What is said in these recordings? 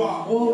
victoire.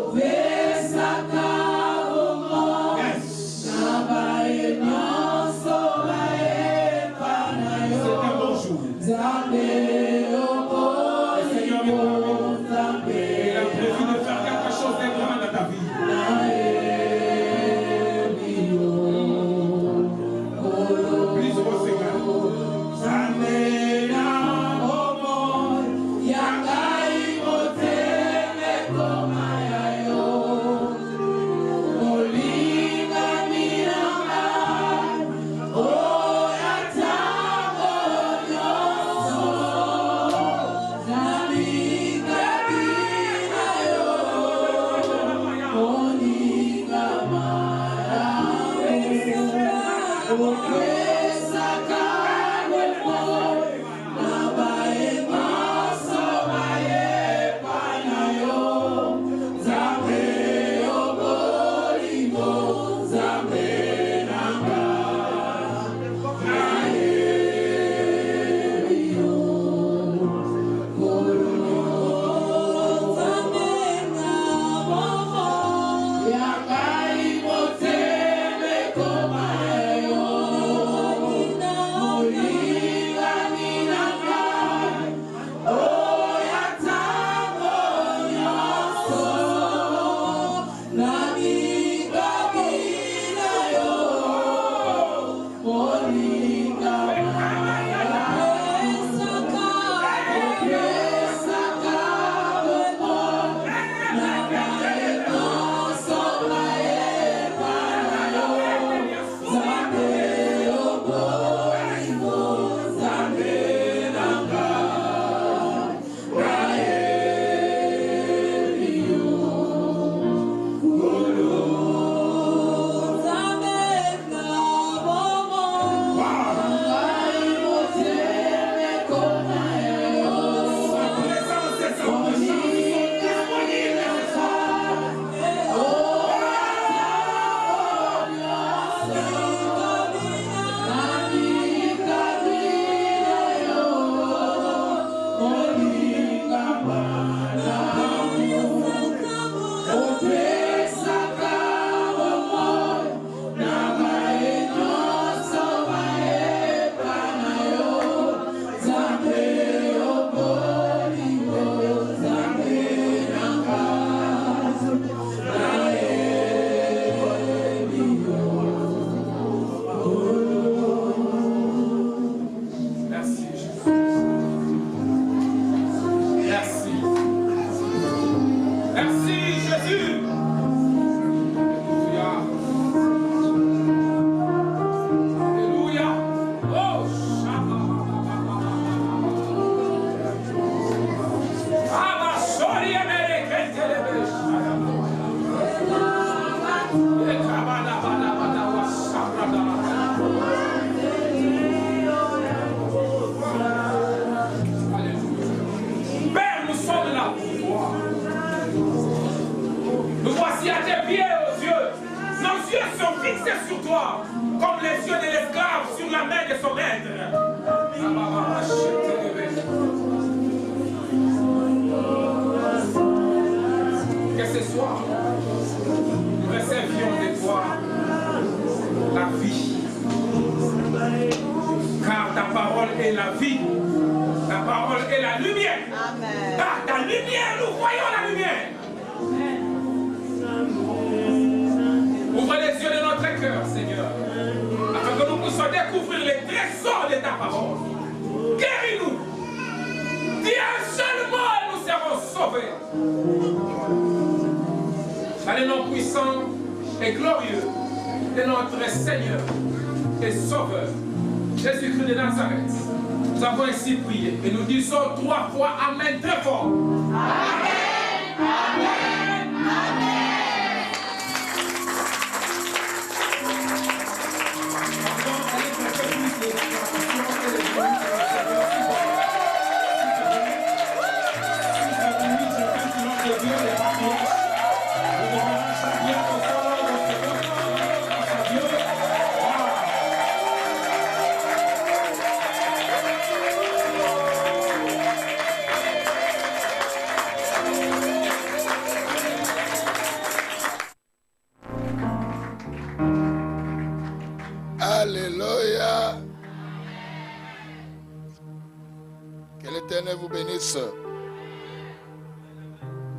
l'Éternel vous bénisse.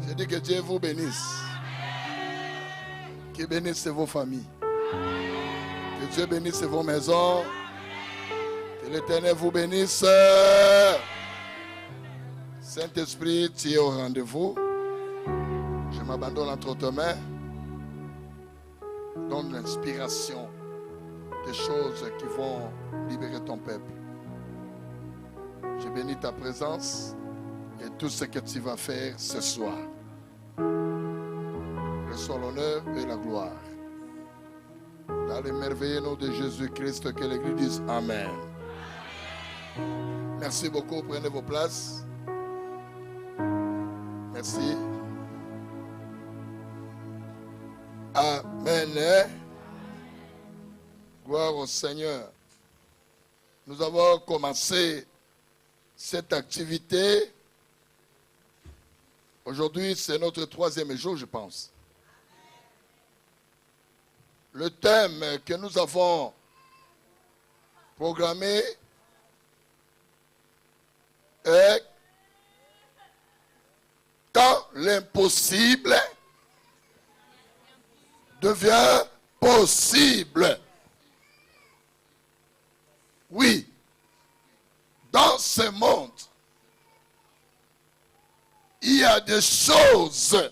Je dis que Dieu vous bénisse. Qu'il bénisse vos familles. Que Dieu bénisse vos maisons. Que l'Éternel vous bénisse. Saint-Esprit, tu es au rendez-vous. Je m'abandonne entre tes mains. Donne l'inspiration des choses qui vont libérer ton peuple. Je bénis ta présence et tout ce que tu vas faire ce soir. Reçois l'honneur et la gloire. Dans le merveilleux nom de Jésus-Christ, que l'Église dise Amen. Merci beaucoup. Prenez vos places. Merci. Amen. Gloire au Seigneur. Nous avons commencé cette activité. Aujourd'hui, c'est notre 3e jour, je pense. Le thème que nous avons programmé est quand l'impossible devient possible. Oui, dans ce monde, il y a des choses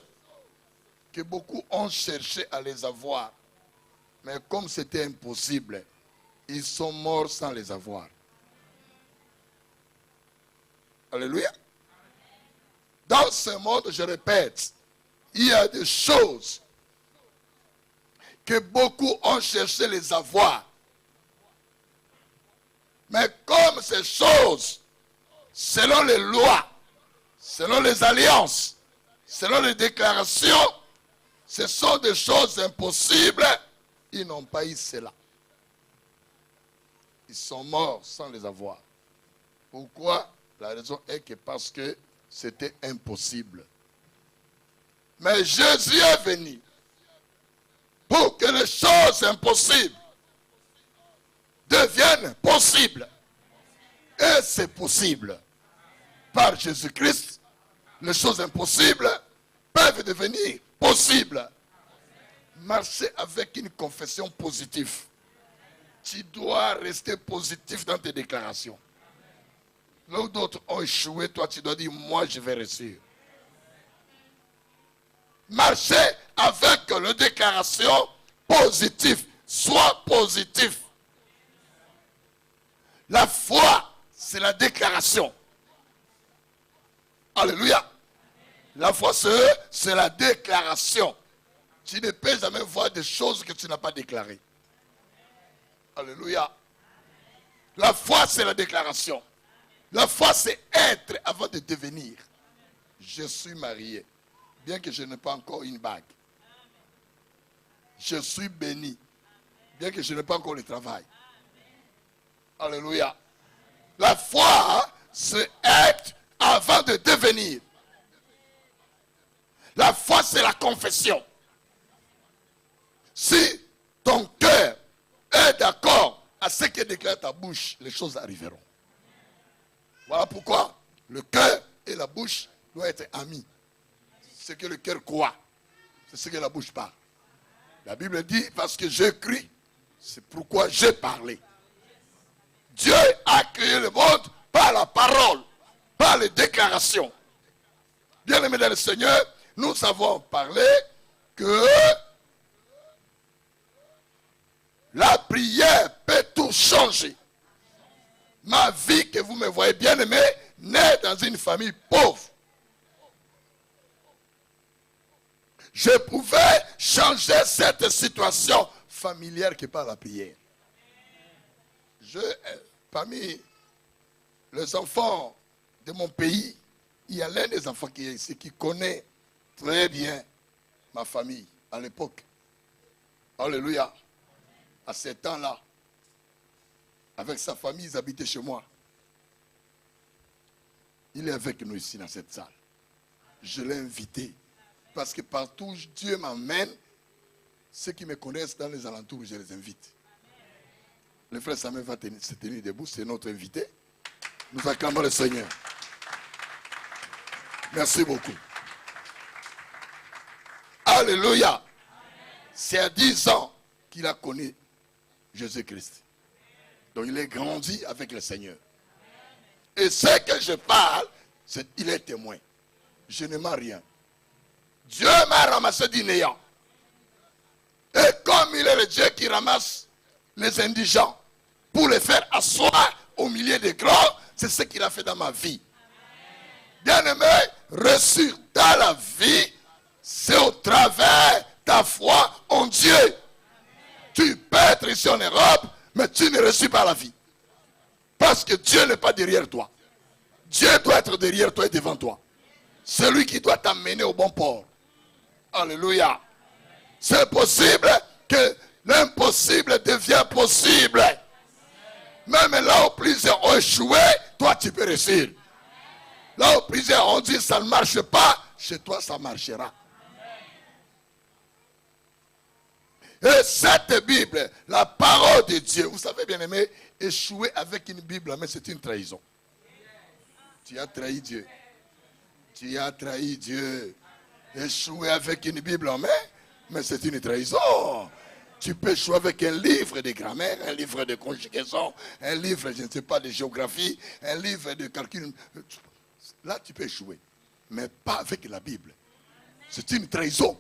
que beaucoup ont cherché à les avoir. Mais comme c'était impossible, ils sont morts sans les avoir. Alléluia. Dans ce monde, je répète, il y a des choses que beaucoup ont cherché à les avoir. Mais comme ces choses, selon les lois, selon les alliances, selon les déclarations, ce sont des choses impossibles, ils n'ont pas eu cela. Ils sont morts sans les avoir. Pourquoi? La raison est que parce que c'était impossible. Mais Jésus est venu pour que les choses impossibles deviennent possibles. Et c'est possible. Par Jésus-Christ, les choses impossibles peuvent devenir possibles. Marcher avec une confession positive. Tu dois rester positif dans tes déclarations. Là où d'autres ont échoué, toi tu dois dire, moi je vais réussir. Marcher avec une déclaration positive. Sois positif. La foi, c'est la déclaration. Alléluia. La foi, c'est la déclaration. Tu ne peux jamais voir des choses que tu n'as pas déclarées. Alléluia. La foi, c'est la déclaration. La foi, c'est être avant de devenir. Je suis marié, bien que je n'ai pas encore une bague. Je suis béni, bien que je n'ai pas encore le travail. Alléluia. La foi, c'est être avant de devenir. La foi, c'est la confession. Si ton cœur est d'accord à ce que déclare ta bouche, les choses arriveront. Voilà pourquoi le cœur et la bouche doivent être amis. Ce que le cœur croit, c'est ce que la bouche parle. La Bible dit, parce que j'écris, c'est pourquoi j'ai parlé. Dieu a créé le monde par la parole, par les déclarations. Bien-aimés dans le Seigneur, nous avons parlé que la prière peut tout changer. Ma vie, que vous me voyez bien aimé, naît dans une famille pauvre. Je pouvais changer cette situation familière qui est par la prière. Parmi les enfants de mon pays, il y a l'un des enfants qui est ici, qui connaît très bien ma famille à l'époque. Alléluia. À ces temps-là, avec sa famille, ils habitaient chez moi. Il est avec nous ici dans cette salle. Je l'ai invité. Parce que partout où Dieu m'emmène, ceux qui me connaissent dans les alentours, je les invite. Le frère Samuel va se tenir debout, c'est notre invité. Nous acclamons le Seigneur. Merci beaucoup. Alléluia. C'est à 10 ans qu'il a connu Jésus-Christ. Donc il est grandi avec le Seigneur. Et ce que je parle, il est témoin. Je ne mens rien. Dieu m'a ramassé du néant. Et comme il est le Dieu qui ramasse les indigents pour les faire asseoir au milieu des grands, c'est ce qu'il a fait dans ma vie. Bien-aimé, reçu dans la vie, c'est au travers de ta foi en Dieu. Tu peux être ici en Europe, mais tu ne reçus pas la vie. Parce que Dieu n'est pas derrière toi. Dieu doit être derrière toi et devant toi. C'est lui qui doit t'amener au bon port. Alléluia. C'est possible que l'impossible devienne possible. Même là où plusieurs ont échoué, toi tu peux réussir. Là où plusieurs ont dit ça ne marche pas, chez toi ça marchera. Et cette Bible, la parole de Dieu, vous savez bien aimé, échouer avec une Bible, mais c'est une trahison. Tu as trahi Dieu. Tu as trahi Dieu. Échouer avec une Bible en main, mais c'est une trahison. Tu peux échouer avec un livre de grammaire, un livre de conjugaison, un livre, je ne sais pas, de géographie, un livre de calcul. Là, tu peux échouer. Mais pas avec la Bible. C'est une trahison.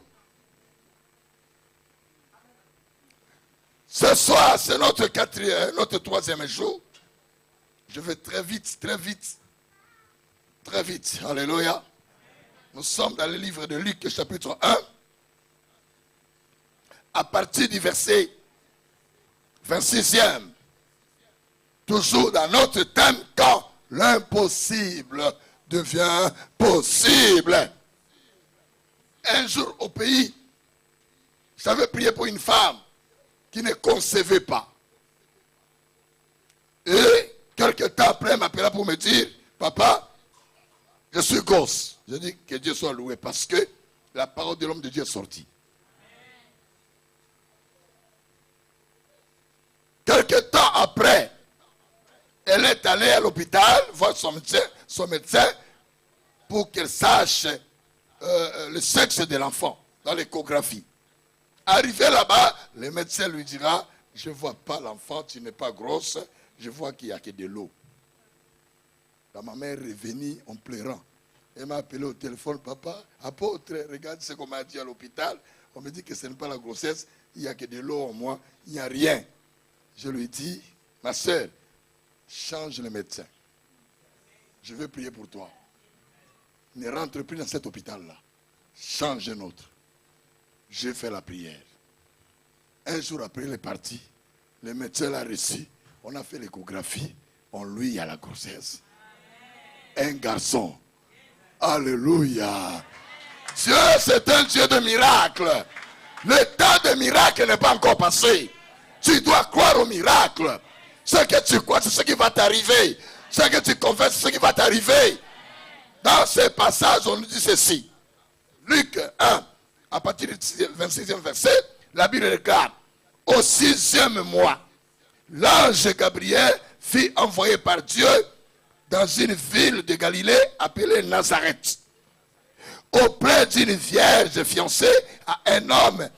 Ce soir, c'est notre troisième jour. Je vais très vite, très vite. Très vite. Alléluia. Nous sommes dans le livre de Luc, chapitre 1. À partir du verset 26e. Toujours dans notre thème, quand l'impossible devient possible. Un jour au pays, j'avais prié pour une femme qui ne concevait pas. Et quelques temps après, elle m'appela pour me dire, papa, je suis gosse. Je dis que Dieu soit loué parce que la parole de l'homme de Dieu est sortie. Quelques temps après, elle est allée à l'hôpital voir son médecin pour qu'elle sache le sexe de l'enfant dans l'échographie. Arrivé là-bas, le médecin lui dira, je ne vois pas l'enfant, tu n'es pas grosse, je vois qu'il n'y a que de l'eau. Ma mère est revenue en pleurant. Elle m'a appelé au téléphone, papa, apôtre, regarde ce qu'on m'a dit à l'hôpital. On me dit que ce n'est pas la grossesse, il n'y a que de l'eau en moi, il n'y a rien. Je lui dis, ma soeur, change le médecin. Je veux prier pour toi. Ne rentre plus dans cet hôpital-là. Change un autre. J'ai fait la prière. Un jour après, il est parti. Le médecin l'a reçu. On a fait l'échographie. On lui a la grossesse. Un garçon. Alléluia. Dieu, c'est un Dieu de miracles. Le temps de miracle n'est pas encore passé. Tu dois croire au miracle. Ce que tu crois, c'est ce qui va t'arriver. Ce que tu confesses, c'est ce qui va t'arriver. Dans ce passage, on nous dit ceci. Luc 1, à partir du 26e verset, la Bible déclare, au 6e mois, l'ange Gabriel fut envoyé par Dieu dans une ville de Galilée appelée Nazareth, auprès d'une vierge fiancée à un homme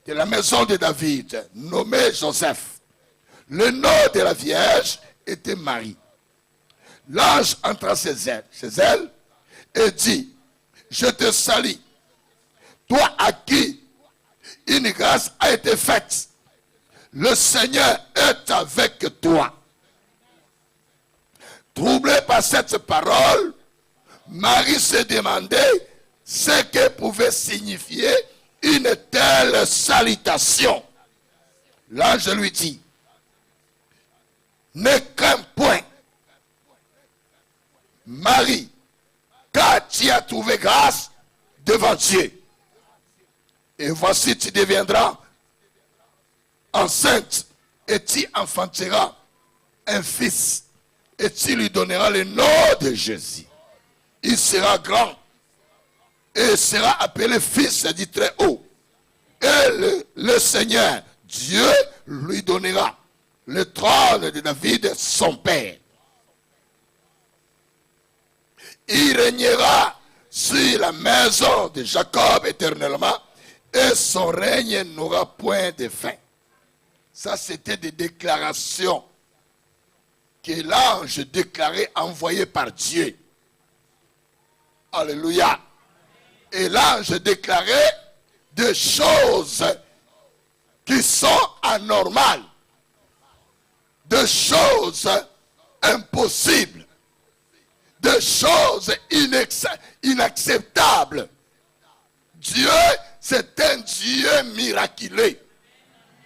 de la maison de David, nommé Joseph. Le nom de la vierge était Marie. L'ange entra chez elle et dit, je te salue, toi à qui une grâce a été faite. Le Seigneur est avec toi. Troublée par cette parole, Marie se demandait ce que pouvait signifier une telle salutation. L'ange lui dit, ne crains point, Marie, car tu as trouvé grâce devant Dieu. Et voici, tu deviendras enceinte et tu enfanteras un fils. Et tu lui donneras le nom de Jésus. Il sera grand et sera appelé fils du Très-Haut. Et le Seigneur, Dieu, lui donnera le trône de David, son père. Il régnera sur la maison de Jacob éternellement, et son règne n'aura point de fin. Ça, c'était des déclarations que l'ange déclarait, envoyé par Dieu. Alléluia. Et l'ange déclarait des choses qui sont anormales, des choses impossibles, des choses inacceptables. Dieu, c'est un Dieu miraculeux.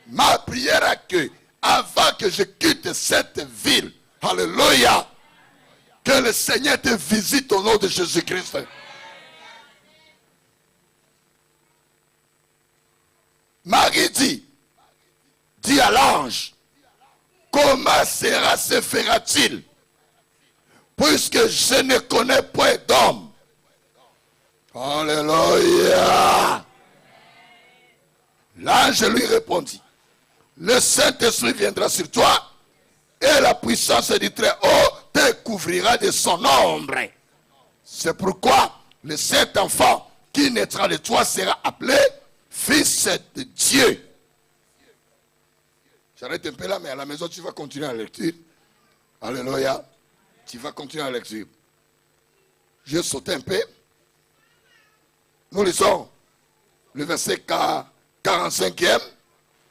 Ma prière est que, avant que je quitte cette ville, alléluia, que le Seigneur te visite au nom de Jésus-Christ. Marie dit à l'ange, comment se fera-t-il, puisque je ne connais point d'homme? Alléluia. L'ange lui répondit, le Saint-Esprit viendra sur toi, et la puissance du Très-Haut te couvrira de son ombre. C'est pourquoi le saint enfant qui naîtra de toi sera appelé Fils de Dieu. J'arrête un peu là, mais à la maison, tu vas continuer la lecture. Alléluia. Tu vas continuer la lecture. Je saute un peu. Nous lisons le verset 45e.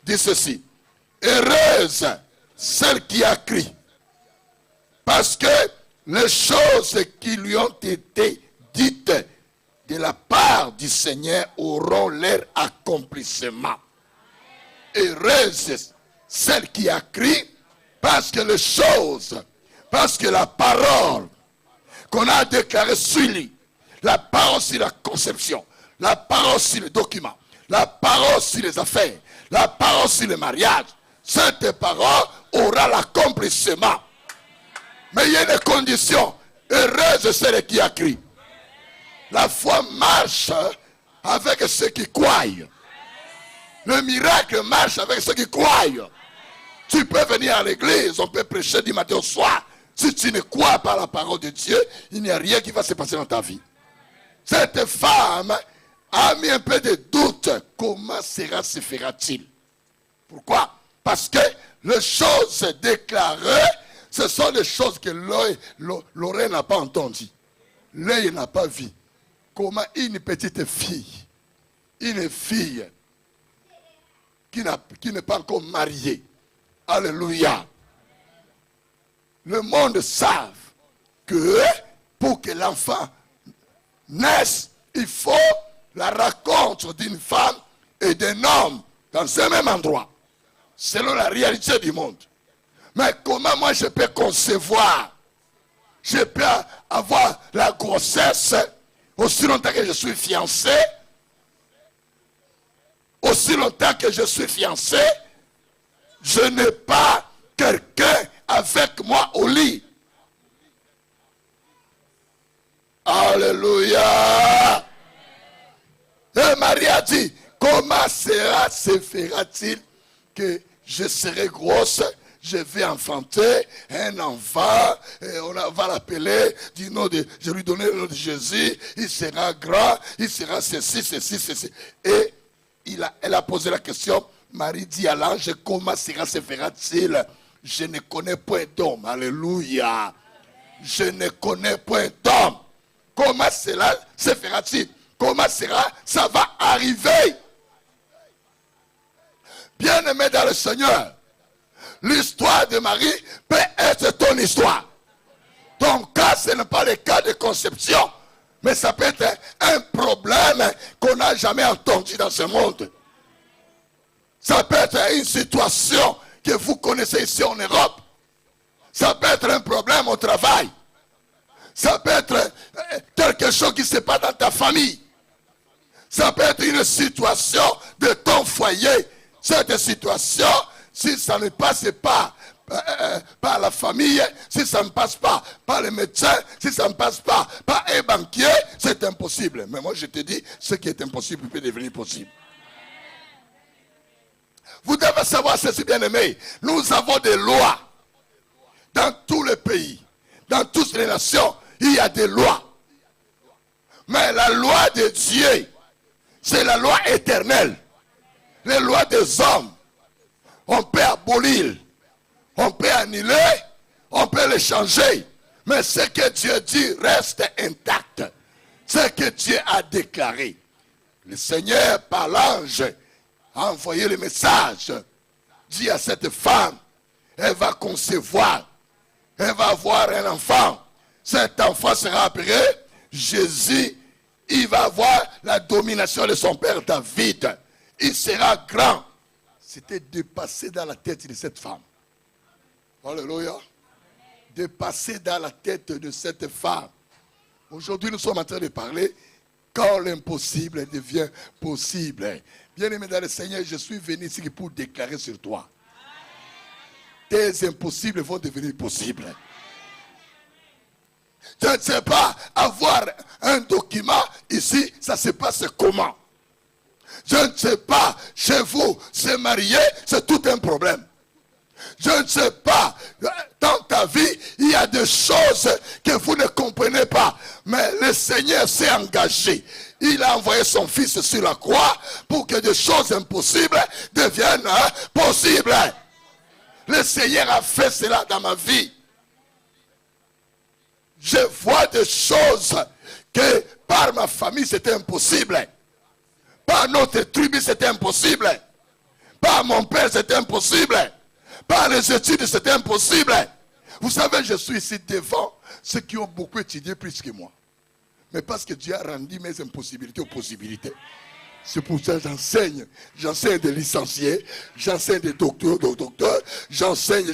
Dit ceci. Heureuse celle qui a crié, parce que les choses qui lui ont été dites de la part du Seigneur auront leur accomplissement. Heureuse celle qui a crié, parce que les choses, parce que la parole qu'on a déclarée sur lui, la parole sur la conception, la parole sur les documents, la parole sur les affaires, la parole sur le mariage, cette parole aura l'accomplissement. Mais il y a une condition. Heureuse celle qui a crié. La foi marche avec ceux qui croient. Le miracle marche avec ceux qui croient. Tu peux venir à l'église, on peut prêcher du matin au soir. Si tu ne crois pas à la parole de Dieu, il n'y a rien qui va se passer dans ta vie. Cette femme a mis un peu de doute. Comment se fera-t-il? Pourquoi? Parce que les choses déclarées, ce sont les choses que l'oreille n'a pas entendues. L'œil n'a pas vu. Comment une petite fille, une fille qui n'est pas encore mariée, alléluia, le monde savent que pour que l'enfant naisse, il faut la rencontre d'une femme et d'un homme dans un même endroit, selon la réalité du monde. Mais comment moi je peux concevoir, je peux avoir la grossesse aussi longtemps que je suis fiancé, aussi longtemps que je suis fiancé, je n'ai pas quelqu'un avec moi au lit. Alléluia. Et Marie a dit, comment se fera-t-il que je serai grosse, je vais enfanter un enfant, et on va l'appeler du nom de, je lui donnerai le nom de Jésus, il sera grand, il sera ceci, ceci, ceci. Et elle a posé la question, Marie dit à l'ange, comment se fera-t-il? Je ne connais point d'homme, alléluia. Je ne connais point d'homme. Comment cela se fera-t-il? Comment ça va arriver? Bien-aimé dans le Seigneur, l'histoire de Marie peut être ton histoire. Ton cas, ce n'est pas le cas de conception, mais ça peut être un problème qu'on n'a jamais entendu dans ce monde. Ça peut être une situation que vous connaissez ici en Europe. Ça peut être un problème au travail. Ça peut être quelque chose qui se passe dans ta famille. Ça peut être une situation de ton foyer. Cette situation, si ça ne passe pas par la famille, si ça ne passe pas par les médecins, si ça ne passe pas par un banquier, c'est impossible. Mais moi je te dis, ce qui est impossible peut devenir possible. Vous devez savoir ceci, bien aimé. Nous avons des lois dans tous les pays, dans toutes les nations, il y a des lois. Mais la loi de Dieu, c'est la loi éternelle. Les lois des hommes, on peut abolir, on peut annuler, on peut les changer. Mais ce que Dieu dit reste intact. Ce que Dieu a déclaré. Le Seigneur, par l'ange, a envoyé le message. Dit à cette femme, elle va concevoir. Elle va avoir un enfant. Cet enfant sera appelé Jésus. Il va avoir la domination de son père David. Il sera grand. C'était dépassé dans la tête de cette femme. Alléluia. Dépassé dans la tête de cette femme. Aujourd'hui, nous sommes en train de parler quand l'impossible devient possible. Bien-aimé dans le Seigneur, je suis venu ici pour déclarer sur toi. Tes impossibles vont devenir possibles. Je ne sais pas, avoir un document ici, ça se passe comment? Je ne sais pas, chez vous, se marier, c'est tout un problème. Je ne sais pas, dans ta vie, il y a des choses que vous ne comprenez pas. Mais le Seigneur s'est engagé. Il a envoyé son Fils sur la croix pour que des choses impossibles deviennent possibles. Le Seigneur a fait cela dans ma vie. Je vois des choses que par ma famille c'était impossible. Par notre tribu c'était impossible. Par mon père c'était impossible. Par les études c'était impossible. Vous savez, je suis ici devant ceux qui ont beaucoup étudié plus que moi. Mais parce que Dieu a rendu mes impossibilités aux possibilités. C'est pour ça que j'enseigne. J'enseigne des licenciés, j'enseigne des docteurs, j'enseigne.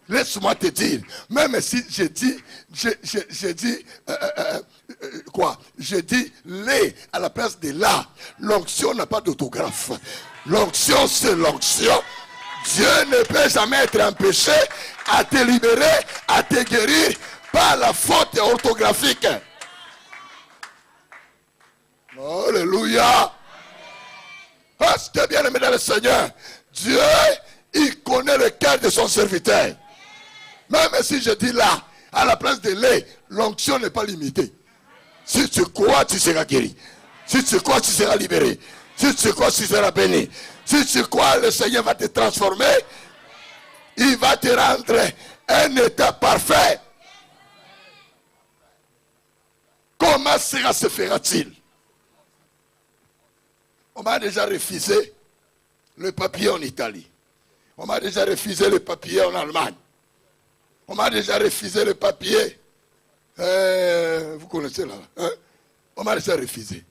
Laisse-moi te dire, même si j'ai dit les à la place de là. L'onction n'a pas d'autographe. L'onction, c'est l'onction. Dieu ne peut jamais être empêché à te libérer, à te guérir par la faute orthographique. Alléluia. Parce que bien aimé dans le Seigneur, Dieu, il connaît le cœur de son serviteur. Même si je dis là, à la place de lait, l'onction n'est pas limitée. Si tu crois, tu seras guéri. Si tu crois, tu seras libéré. Si tu crois, tu seras béni. Si tu crois, le Seigneur va te transformer. Il va te rendre un état parfait. Comment cela se fera-t-il? On m'a déjà refusé le papier en Italie. On m'a déjà refusé le papier en Allemagne. On m'a déjà refusé le papier. Vous connaissez là. Hein? On m'a déjà refusé.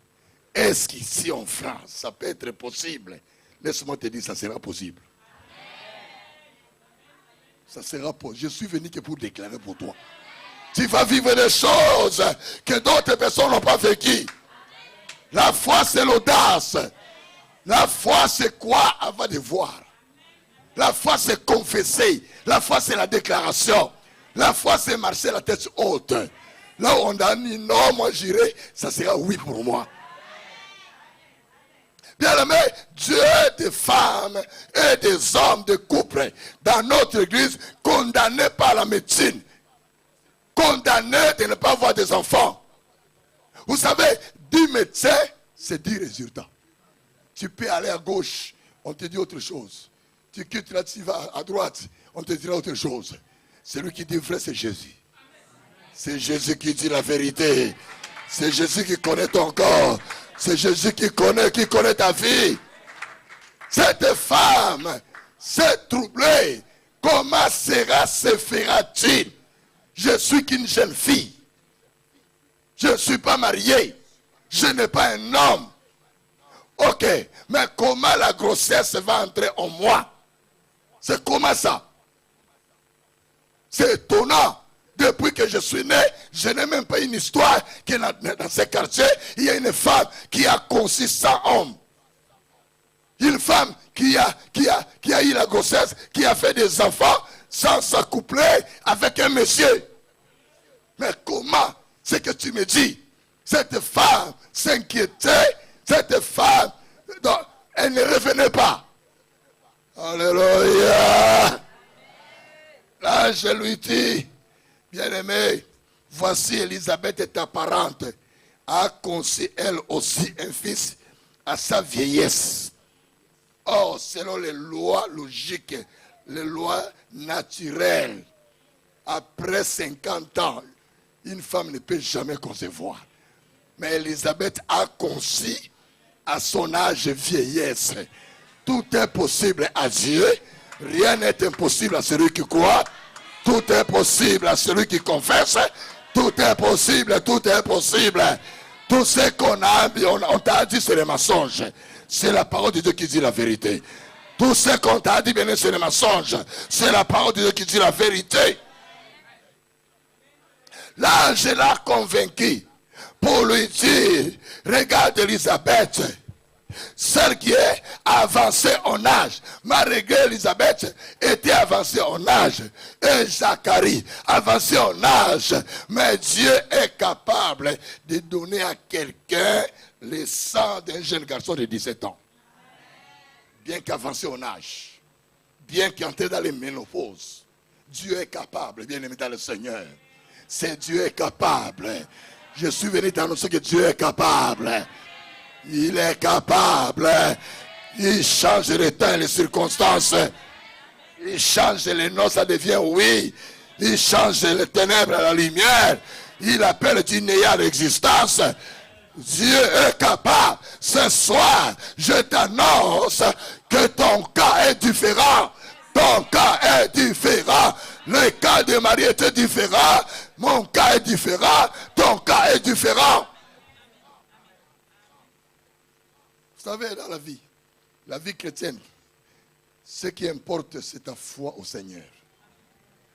Est-ce qu'ici en France, ça peut être possible? Laisse-moi te dire, ça sera possible. Ça sera possible. Je suis venu que pour déclarer pour toi. Tu vas vivre des choses que d'autres personnes n'ont pas vécues. La foi, c'est l'audace. La foi, c'est quoi avant de voir? La foi, c'est confesser. La foi, c'est la déclaration. La foi, c'est marcher la tête haute. Là où on a dit non, moi j'irai, ça sera oui pour moi. Bien aimé, Dieu des femmes et des hommes de couple dans notre église condamnés par la médecine. Condamnés de ne pas avoir des enfants. Vous savez, 10 médecins, c'est 10 résultats. Tu peux aller à gauche, on te dit autre chose. Tu quittes là, tu vas à droite, on te dira autre chose. Celui qui dit vrai, c'est Jésus. C'est Jésus qui dit la vérité. C'est Jésus qui connaît ton corps. C'est Jésus qui connaît ta vie. Cette femme s'est troublée. Comment se fera-t-il? Je suis qu'une jeune fille. Je ne suis pas marié. Je n'ai pas un homme. Ok, mais comment la grossesse va entrer en moi? C'est comment ça? C'est étonnant. Depuis que je suis né, je n'ai même pas une histoire que dans ce quartier, il y a une femme qui a conçu 100 hommes. Une femme qui a eu la grossesse, qui a fait des enfants sans s'accoupler avec un monsieur. Mais comment? C'est que tu me dis, cette femme s'inquiétait, cette femme, non, elle ne revenait pas. Alléluia. Là, je lui dis, bien-aimé, voici Élisabeth, ta parente, a conçu elle aussi un fils à sa vieillesse. Or, selon les lois logiques, les lois naturelles, après 50 ans, une femme ne peut jamais concevoir. Mais Élisabeth a conçu à son âge vieillesse. Tout est possible à Dieu. Rien n'est impossible à celui qui croit. Tout est possible à celui qui confesse. Tout est possible, tout est possible. Tout ce qu'on a dit, on t'a dit, c'est le mensonge. C'est la parole de Dieu qui dit la vérité. Tout ce qu'on t'a dit, bien, c'est le mensonge. C'est la parole de Dieu qui dit la vérité. L'ange l'a convaincu pour lui dire, regarde Élisabeth, celle qui est avancée en âge. Malgré Élisabeth était avancée en âge. Et Zacharie avancé en âge. Mais Dieu est capable de donner à quelqu'un le sang d'un jeune garçon de 17 ans. Bien qu'avancé en âge. Bien qu'entré dans les ménopauses. Dieu est capable, bien aimé dans le Seigneur. C'est Dieu est capable. Je suis venu t'annoncer que Dieu est capable. Il est capable. Il change les temps et les circonstances. Il change les noms, ça devient oui. Il change les ténèbres à la lumière. Il appelle du néant à l'existence. Dieu est capable. Ce soir, je t'annonce que ton cas est différent. Ton cas est différent. Le cas de Marie était différent. Mon cas est différent. Ton cas est différent. Vous savez, dans la vie chrétienne, ce qui importe, c'est ta foi au Seigneur.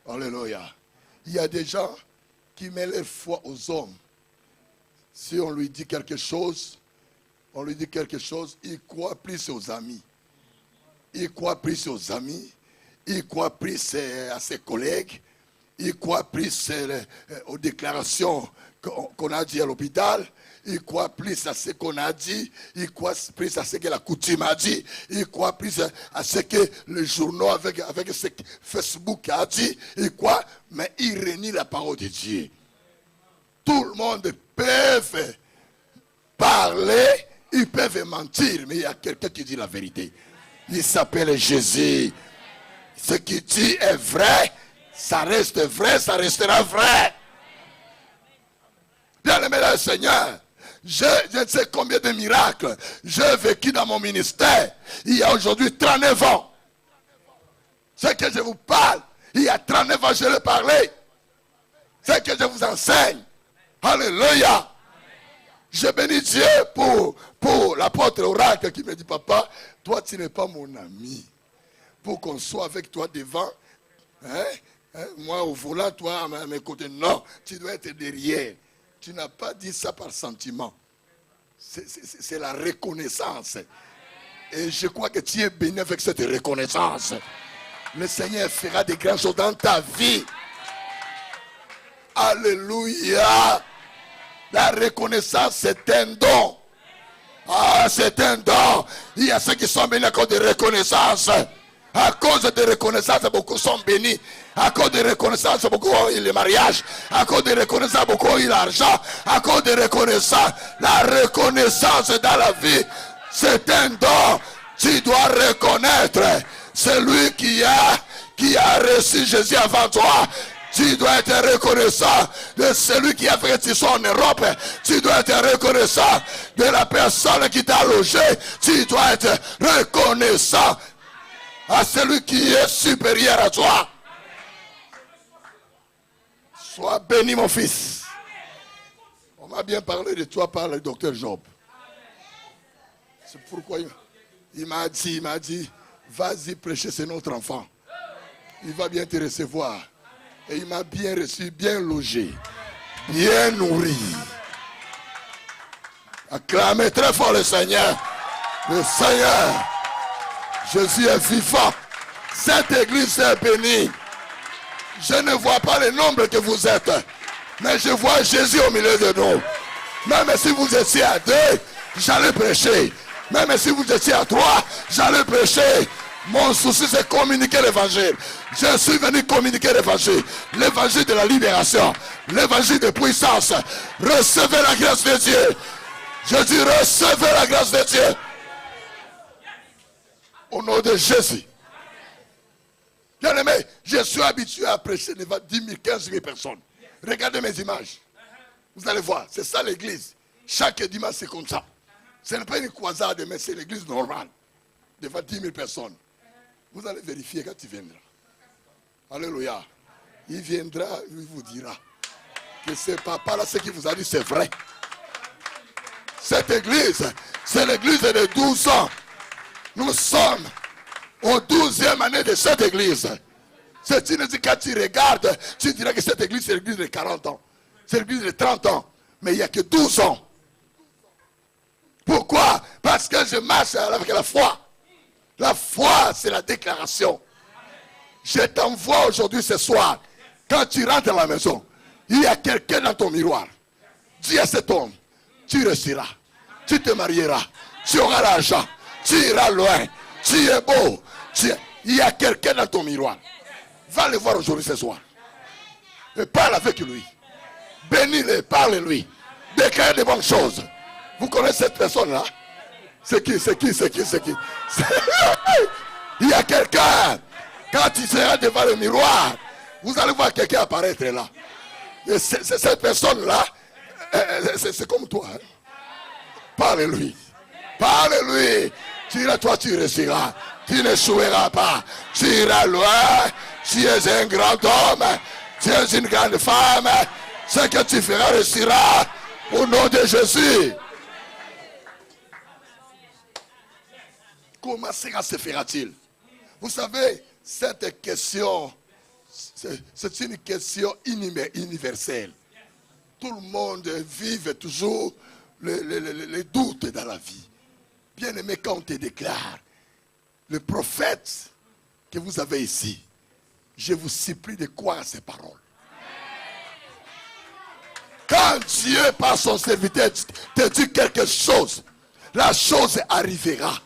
Alléluia. Il y a des gens qui mettent leur foi aux hommes. Si on lui dit quelque chose, il croit plus aux amis. Il croit plus aux amis. Il croit plus à ses collègues. Il croit plus aux déclarations qu'on a dit à l'hôpital. Il croit plus à ce qu'on a dit. Il croit plus à ce que la coutume a dit. Il croit plus à ce que le journal avec ce que Facebook a dit. Il croit, mais il renie la parole de Dieu. Tout le monde peut parler, ils peuvent mentir, mais il y a quelqu'un qui dit la vérité. Il s'appelle Jésus. Ce qu'il dit est vrai, ça reste vrai, ça restera vrai. Bien-aimé dans le Seigneur, je ne sais combien de miracles j'ai vécu dans mon ministère. Il y a aujourd'hui 39 ans. Ce que je vous parle, il y a 39 ans, je l'ai parlé. Ce que je vous enseigne. Alléluia. Je bénis Dieu pour l'apôtre Oracle qui me dit, papa, toi tu n'es pas mon ami. Pour qu'on soit avec toi devant, moi au volant, toi à mes côtés. Non, tu dois être derrière. Tu n'as pas dit ça par sentiment. C'est la reconnaissance. Et je crois que tu es béni avec cette reconnaissance. Le Seigneur fera des grandes choses dans ta vie. Alléluia. La reconnaissance, c'est un don. Ah, c'est un don. Il y a ceux qui sont bénis à cause de reconnaissance. À cause de reconnaissance, beaucoup sont bénis. À cause de reconnaissance, beaucoup ont eu le mariage. À cause de reconnaissance, beaucoup ont eu l'argent. À cause de reconnaissance, la reconnaissance dans la vie, c'est un don. Tu dois reconnaître celui qui a reçu Jésus avant toi. Tu dois être reconnaissant de celui qui a fait que tu sois en Europe. Tu dois être reconnaissant de la personne qui t'a logé. Tu dois être reconnaissant à celui qui est supérieur à toi. Sois béni, mon fils. On m'a bien parlé de toi par le docteur Job. C'est pourquoi il m'a dit, vas-y prêcher, c'est notre enfant. Il va bien te recevoir. Et il m'a bien reçu, bien logé, bien nourri. Acclamez très fort le Seigneur. Le Seigneur, Jésus est vivant. Cette église est bénie. Je ne vois pas le nombre que vous êtes, mais je vois Jésus au milieu de nous. Même si vous étiez à 2, j'allais prêcher. Même si vous étiez à 3, j'allais prêcher. Mon souci, c'est communiquer l'évangile. Je suis venu communiquer l'évangile. L'évangile de la libération. L'évangile de puissance. Recevez la grâce de Dieu. Je dis, recevez la grâce de Dieu. Au nom de Jésus. Bien aimé, je suis habitué à prêcher devant 10 000, 15 000 personnes. Regardez mes images. Vous allez voir, c'est ça l'église. Chaque dimanche, c'est comme ça. Ce n'est pas une croisade, mais c'est l'église normale. Devant 10 000 personnes. Vous allez vérifier quand il viendra. Alléluia. Il viendra, il vous dira que ce papa là, ce qu'il vous a dit, c'est vrai. Cette église, c'est l'église de 12 ans. Nous sommes au 12e année de cette église. C'est une dit quand tu regardes, tu dirais que cette église, c'est l'église de 40 ans. C'est l'église de 30 ans. Mais il n'y a que 12 ans. Pourquoi? Parce que je marche avec la foi. La foi, c'est la déclaration. Je t'envoie aujourd'hui, ce soir, quand tu rentres à la maison, il y a quelqu'un dans ton miroir. Dis à cet homme, tu réussiras, tu te marieras, tu auras l'argent, tu iras loin, tu es beau. Il y a quelqu'un dans ton miroir. Va le voir aujourd'hui, ce soir. Et parle avec lui. Bénis-le, parle-lui. Déclare de bonnes choses. Vous connaissez cette personne-là? C'est qui? Il y a quelqu'un. Quand il sera devant le miroir, vous allez voir quelqu'un apparaître là. Et cette personne-là, c'est comme toi. Hein? Parle-lui. Parle-lui. Tu iras, toi, tu réussiras. Tu n'échoueras pas. Tu iras loin. Tu es un grand homme. Tu es une grande femme. Ce que tu feras réussira. Au nom de Jésus. Comment cela se fera-t-il? Vous savez, cette question, c'est une question universelle. Tout le monde vive toujours les doutes dans la vie. Bien aimé, quand on te déclare, le prophète que vous avez ici, je vous supplie de croire à ces paroles. Quand Dieu, par son serviteur, te dit quelque chose, la chose arrivera.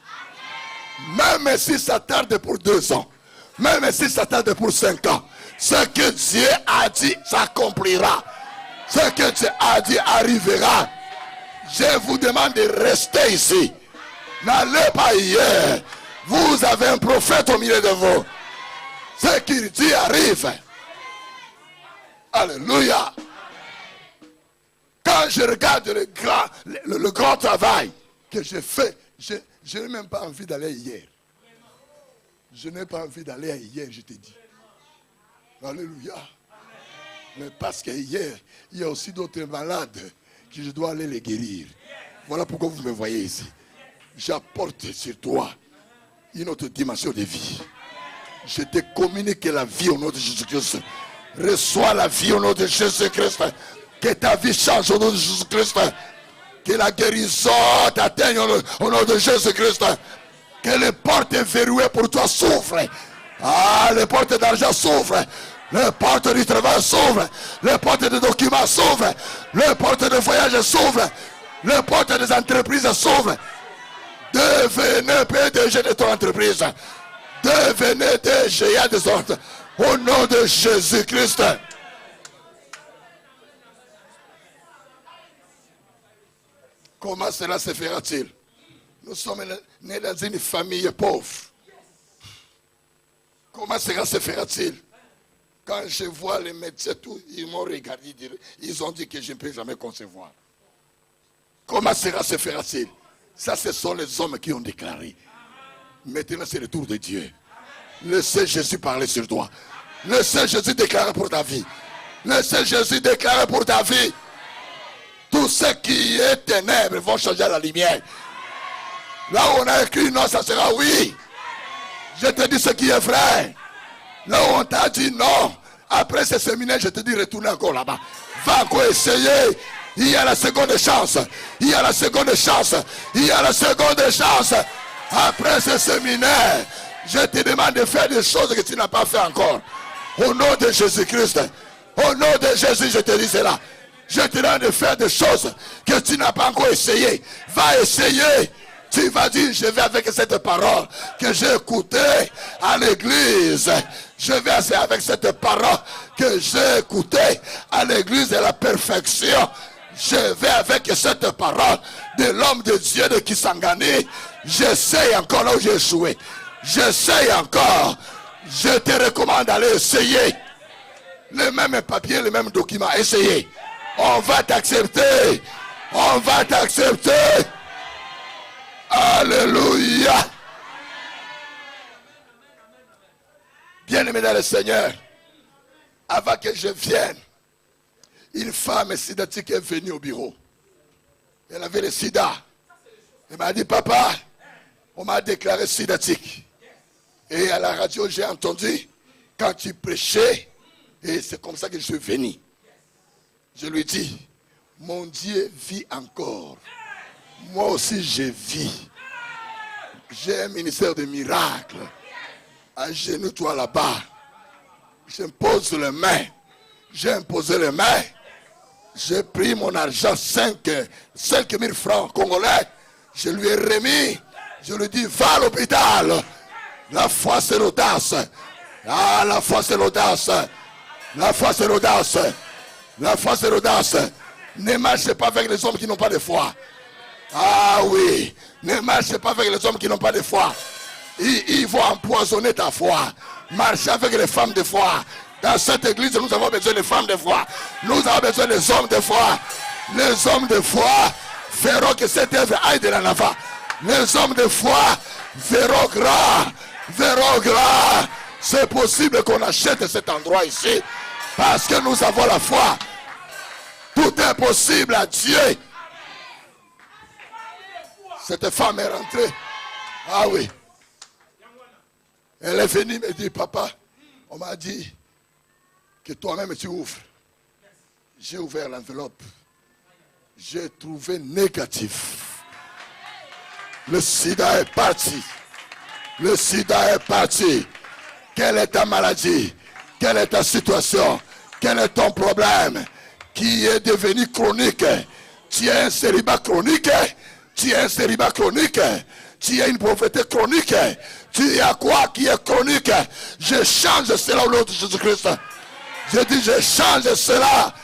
Même si ça tarde pour 2 ans, même si ça tarde pour 5 ans, ce que Dieu a dit s'accomplira. Ce que Dieu a dit arrivera. Je vous demande de rester ici. N'allez pas ailleurs. Vous avez un prophète au milieu de vous. Ce qu'il dit arrive. Alléluia. Quand je regarde le grand travail que j'ai fait, je n'ai même pas envie d'aller hier. Je n'ai pas envie d'aller hier, je te dis. Alléluia. Mais parce que hier, il y a aussi d'autres malades que je dois aller les guérir. Voilà pourquoi vous me voyez ici. J'apporte sur toi une autre dimension de vie. Je te communique la vie au nom de Jésus-Christ. Reçois la vie au nom de Jésus-Christ. Que ta vie change au nom de Jésus-Christ. Que la guérison t'atteigne au nom de Jésus-Christ. Que les portes verrouillées pour toi s'ouvrent. Ah, les portes d'argent s'ouvrent. Les portes du travail s'ouvrent. Les portes des documents s'ouvrent. Les portes de voyage s'ouvrent. Les portes des entreprises s'ouvrent. Devenez PDG de ton entreprise. Devenez DGA de ton entreprise. Au nom de Jésus-Christ. Comment cela se fera-t-il? Nous sommes nés dans une famille pauvre. Comment cela se fera-t-il? Quand je vois les médecins, ils m'ont regardé, ils ont dit que je ne peux jamais concevoir. Comment cela se fera-t-il? Ça, ce sont les hommes qui ont déclaré. Maintenant, c'est le tour de Dieu. Laissez Jésus parler sur toi. Laissez Jésus déclarer pour ta vie. Laissez Jésus déclarer pour ta vie. Tout ce qui est ténèbres vont changer à la lumière. Là où on a écrit non, ça sera oui. Je te dis ce qui est vrai. Là où on t'a dit non, après ce séminaire, je te dis retourne encore là-bas. Va encore essayer. Il y a la seconde chance. Il y a la seconde chance. Il y a la seconde chance. Après ce séminaire, je te demande de faire des choses que tu n'as pas fait encore. Au nom de Jésus-Christ. Au nom de Jésus, je te dis cela. Je te demande de faire des choses que tu n'as pas encore essayé. Va essayer. Tu vas dire, je vais avec cette parole que j'ai écoutée à l'église. Je vais avec cette parole que j'ai écoutée à l'église de la perfection. Je vais avec cette parole de l'homme de Dieu de Kisangani. J'essaye encore là où j'ai échoué. J'essaye encore. Je te recommande d'aller essayer. Le même papier, le même document. Essayez. On va t'accepter. On va t'accepter. Alléluia. Bien-aimé dans le Seigneur, avant que je vienne, une femme sidatique est venue au bureau. Elle avait le sida. Elle m'a dit, papa, on m'a déclaré sidatique. Et à la radio, j'ai entendu, quand tu prêchais, et c'est comme ça que je suis venu. Je lui dis, mon Dieu vit encore. Moi aussi, je vis. J'ai un ministère de miracles. Agenouille-toi là-bas. J'impose les mains. J'ai imposé les mains. J'ai pris mon argent, 5 000 francs congolais. Je lui ai remis. Je lui ai dit, va à l'hôpital. La foi, c'est l'audace. Ah, la foi, c'est l'audace. La foi, c'est l'audace. La foi, c'est l'audace. Ne marchez pas avec les hommes qui n'ont pas de foi. Ah oui. Ne marchez pas avec les hommes qui n'ont pas de foi. Ils vont empoisonner ta foi. Marchez avec les femmes de foi. Dans cette église, nous avons besoin des femmes de foi. Nous avons besoin des hommes de foi. Les hommes de foi feront que cette œuvre aille de la avant. Les hommes de foi verront grand. Verront grand. C'est possible qu'on achète cet endroit ici. Parce que nous avons la foi. Tout est possible à Dieu. Cette femme est rentrée. Ah oui. Elle est venue me dire, papa, on m'a dit que toi-même tu ouvres. J'ai ouvert l'enveloppe. J'ai trouvé négatif. Le sida est parti. Le sida est parti. Quelle est ta maladie? Quelle est ta situation? Quel est ton problème qui est devenu chronique? Tu as un célibat chronique? Tu as un célibat chronique? Tu as une pauvreté chronique? Tu as quoi qui est chronique? Je change cela au nom de Jésus-Christ. Je dis, je change cela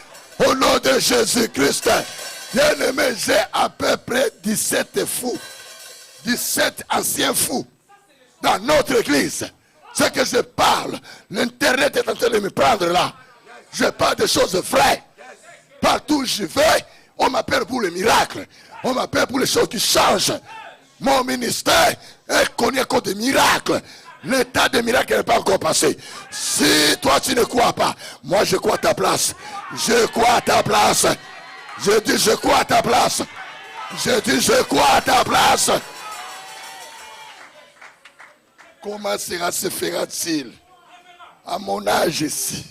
au nom de Jésus-Christ. Bien-aimé, j'ai à peu près 17 fous. 17 anciens fous dans notre église. C'est que je parle. L'internet est en train de me prendre là. Je parle des choses vraies. Partout où je vais, on m'appelle pour les miracles. On m'appelle pour les choses qui changent. Mon ministère est connu comme des miracles. L'état des miracles n'est pas encore passé. Si toi tu ne crois pas, moi je crois à ta place. Je crois à ta place. Je dis je crois à ta place. Je dis je crois à ta place. Comment cela se fera-t-il à mon âge ici?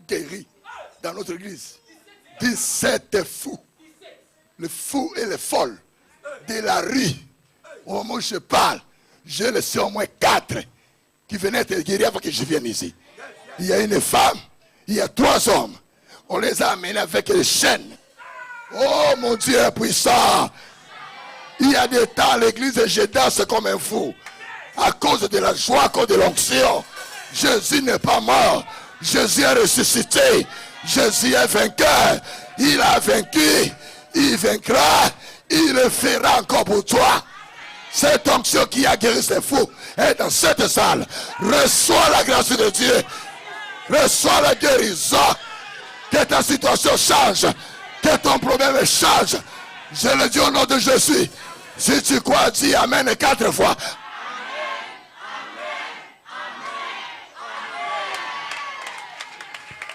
Guéri dans notre église. 17 fous. Les fous et les folles de la rue. Au moment où je parle, j'ai laissé au moins 4 qui venaient être guéris avant que je vienne ici. Il y a une femme, il y a 3 hommes. On les a amenés avec les chaînes. Oh mon Dieu est puissant. Il y a des temps à l'église et je danse comme un fou. À cause de la joie, à cause de l'onction. Jésus n'est pas mort. Jésus est ressuscité. Jésus est vainqueur. Il a vaincu. Il vaincra. Il le fera encore pour toi. Cette onction qui a guéri ces fous est dans cette salle. Reçois la grâce de Dieu. Reçois la guérison. Que ta situation change. Que ton problème change. Je le dis au nom de Jésus. Si tu crois, dis Amen 4 fois.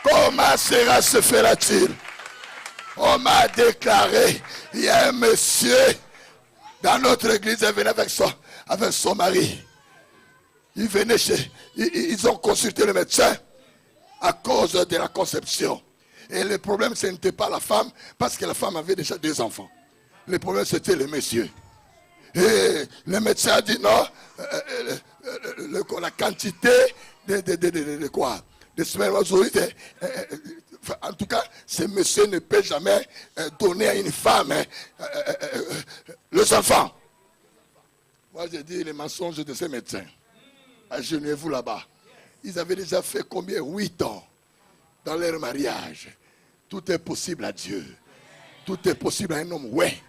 Comment cela se fera-t-il? On m'a déclaré, il y a un monsieur dans notre église, il venait avec son mari. Il venait ils ont consulté le médecin à cause de la conception. Et le problème, ce n'était pas la femme, parce que la femme avait déjà 2 enfants. Le problème, c'était le monsieur. Et le médecin a dit non, la quantité de spermatozoïdes En tout cas, ce monsieur ne peut jamais donner à une femme les enfants. Moi, je dis les mensonges de ces médecins. Agenouillez-vous là-bas. Ils avaient déjà fait combien? 8 ans dans leur mariage. Tout est possible à Dieu. Tout est possible à un homme. Ouais.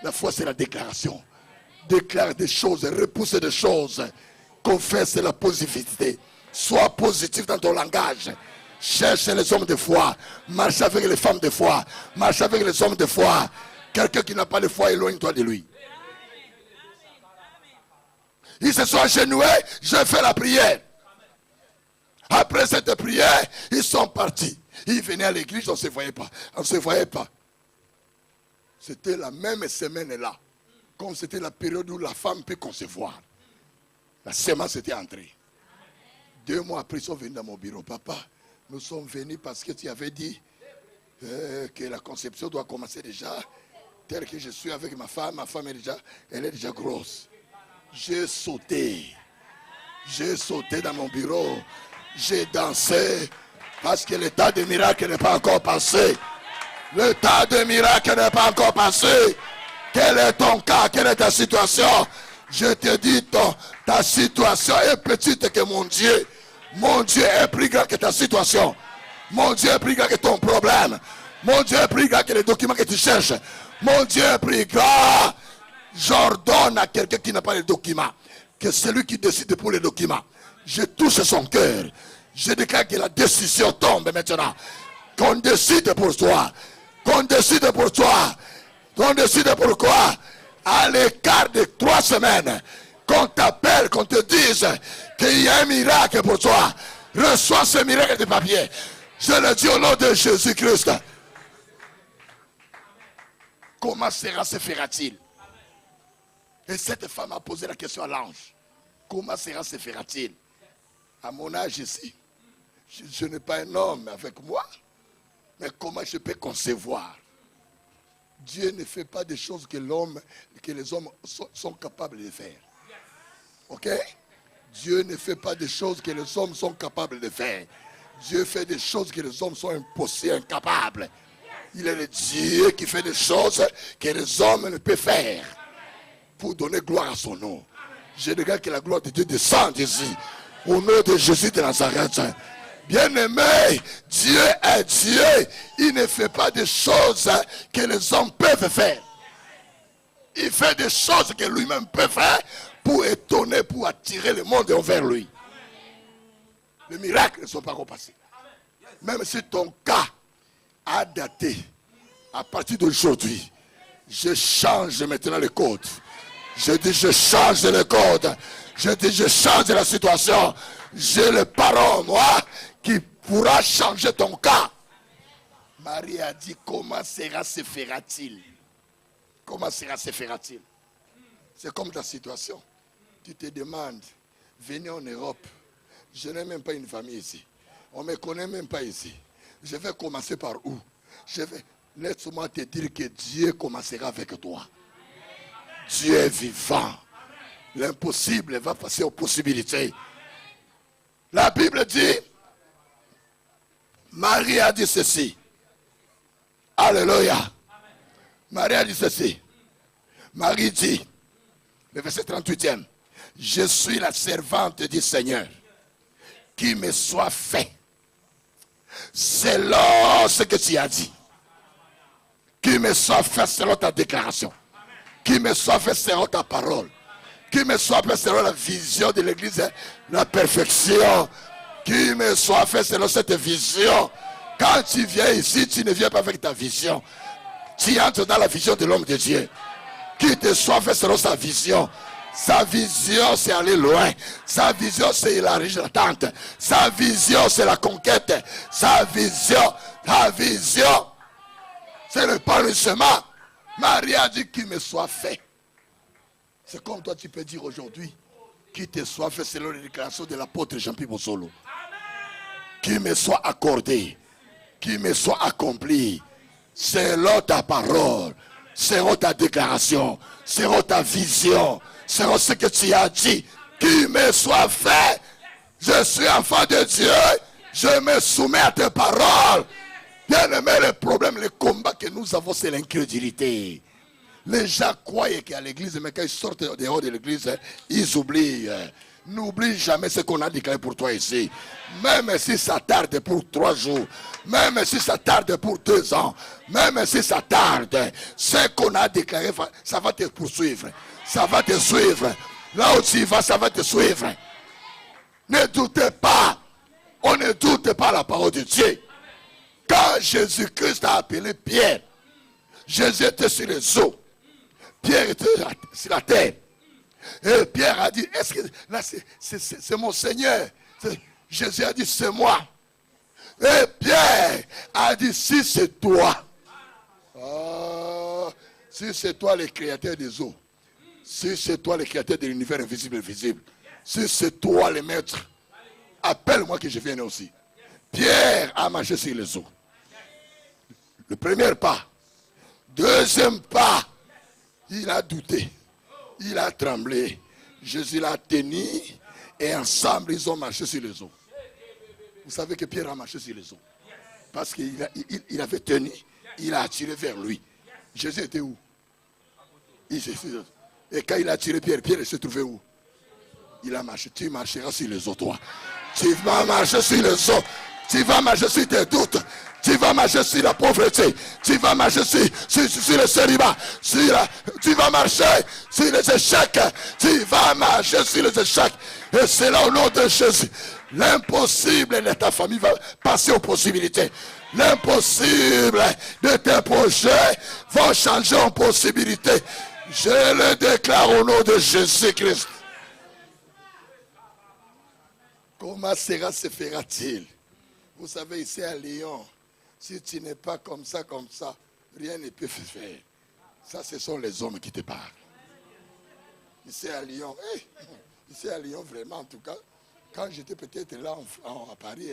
La foi, c'est la déclaration. Déclare des choses, repousse des choses. Confesse la positivité. Sois positif dans ton langage. Cherche les hommes de foi. Marche avec les femmes de foi. Marche avec les hommes de foi. Quelqu'un qui n'a pas de foi, éloigne-toi de lui. Ils se sont agenouillés, j'ai fait la prière. Après cette prière, ils sont partis. Ils venaient à l'église, on ne se voyait pas. On ne se voyait pas. C'était la même semaine-là. Comme c'était la période où la femme peut concevoir. La semence était entrée. 2 mois après, ils sont venus dans mon bureau. Papa, nous sommes venus parce que tu avais dit que la conception doit commencer déjà. Tel que je suis avec ma femme elle est déjà grosse. J'ai sauté dans mon bureau, j'ai dansé, parce que le temps de miracle n'est pas encore passé. Le temps de miracle n'est pas encore passé. Quel est ton cas? Quelle est ta situation? Je te dis, ta situation est petite que mon Dieu. Mon Dieu est plus grand que ta situation. Mon Dieu est plus grand que ton problème. Mon Dieu est plus grand que les documents que tu cherches. Mon Dieu est plus grand. J'ordonne à quelqu'un qui n'a pas les documents, que celui qui décide pour les documents, je touche son cœur. Je déclare que la décision tombe maintenant. Qu'on décide pour toi. Qu'on décide pour toi. Qu'on décide pourquoi. À l'écart de 3 semaines, qu'on t'appelle, qu'on te dise qu'il y a un miracle pour toi. Reçois ce miracle de papier. Je le dis au nom de Jésus-Christ. Comment se fera-t-il? Et cette femme a posé la question à l'ange. Comment se fera-t-il? À mon âge ici, je n'ai pas un homme avec moi. Mais comment je peux concevoir? Dieu ne fait pas des choses que les hommes sont capables de faire. Ok? Dieu ne fait pas des choses que les hommes sont capables de faire. Dieu fait des choses que les hommes sont impossibles, incapables. Il est le Dieu qui fait des choses que les hommes ne peuvent faire. Pour donner gloire à son nom. Je regarde que la gloire de Dieu descende ici. Au nom de Jésus de Nazareth. Bien-aimé, Dieu est Dieu. Il ne fait pas des choses que les hommes peuvent faire. Il fait des choses que lui-même peut faire pour étonner, pour attirer le monde envers lui. Les miracles ne sont pas encore passés. Même si ton cas a daté, à partir d'aujourd'hui, je change maintenant le code. Je dis, je change le code. Je dis, je change la situation. J'ai le parole, moi, qui pourra changer ton cas. Marie a dit, comment se fera-t-il? Comment se fera-t-il? C'est comme ta situation. Tu te demandes, venez en Europe. Je n'ai même pas une famille ici. On ne me connaît même pas ici. Je vais commencer par où? Laisse-moi te dire que Dieu commencera avec toi. Dieu est vivant. L'impossible va passer aux possibilités. La Bible dit, Marie a dit ceci. Alléluia. Marie a dit ceci. Marie dit, le verset 38e, je suis la servante du Seigneur, qui me soit fait selon ce que tu as dit. Qui me soit fait selon ta déclaration. Qui me soit fait selon ta parole. Qui me soit fait selon la vision de l'église, la perfection. Qui me soit fait selon cette vision. Quand tu viens ici, tu ne viens pas avec ta vision. Tu entres dans la vision de l'homme de Dieu. Qui te soit fait selon sa vision. Sa vision, c'est aller loin. Sa vision, c'est élargir la tente. Sa vision, c'est la conquête. Sa vision, c'est le parachement. Marie a dit qu'il me soit fait. C'est comme toi, tu peux dire aujourd'hui, qu'il te soit fait selon les déclarations de l'apôtre Jean-Pierre Bossolo. Qu'il me soit accordé. Qu'il me soit accompli. Selon ta parole. Selon ta déclaration. Selon ta vision. Selon ce que tu as dit. Qu'il me soit fait. Je suis enfant de Dieu. Je me soumets à tes paroles. Bien-aimé, le problème, le combat que nous avons, c'est l'incrédulité. Les gens croient qu'il y a l'église, mais quand ils sortent dehors de l'église, ils oublient. N'oublie jamais ce qu'on a déclaré pour toi ici. Même si ça tarde pour 3 jours, même si ça tarde pour 2 ans, même si ça tarde, ce qu'on a déclaré, ça va te poursuivre. Ça va te suivre. Là où tu vas, ça va te suivre. Ne doutez pas. On ne doute pas la parole de Dieu. Quand Jésus-Christ a appelé Pierre, Jésus était sur les eaux. Pierre était sur la terre. Et Pierre a dit, est-ce que là c'est mon Seigneur? Jésus a dit, c'est moi. Et Pierre a dit, si c'est toi. Si c'est toi le créateur des eaux. Si c'est toi le créateur de l'univers invisible et visible. Si c'est toi le maître. Appelle-moi que je vienne aussi. Pierre a marché sur les eaux. Le premier pas. Deuxième pas. Il a douté. Il a tremblé. Jésus l'a tenu. Et ensemble, ils ont marché sur les eaux. Vous savez que Pierre a marché sur les eaux. Parce qu'il avait tenu. Il a attiré vers lui. Jésus était où? Et quand il a attiré Pierre, Pierre se trouvait où? Il a marché. Tu marcheras sur les eaux, toi. Tu vas marcher sur les eaux. Tu vas marcher sur tes doutes. Tu vas marcher sur la pauvreté. Tu vas marcher sur le célibat. Tu vas marcher sur les échecs. Tu vas marcher sur les échecs. Et c'est là au nom de Jésus. L'impossible de ta famille va passer aux possibilités. L'impossible de tes projets va changer en possibilité. Je le déclare au nom de Jésus-Christ. Comment cela se fera-t-il? Vous savez, ici à Lyon, si tu n'es pas comme ça, rien ne peut se faire. Ça, ce sont les hommes qui te parlent. Ici à Lyon, vraiment, en tout cas, quand j'étais peut-être là à Paris,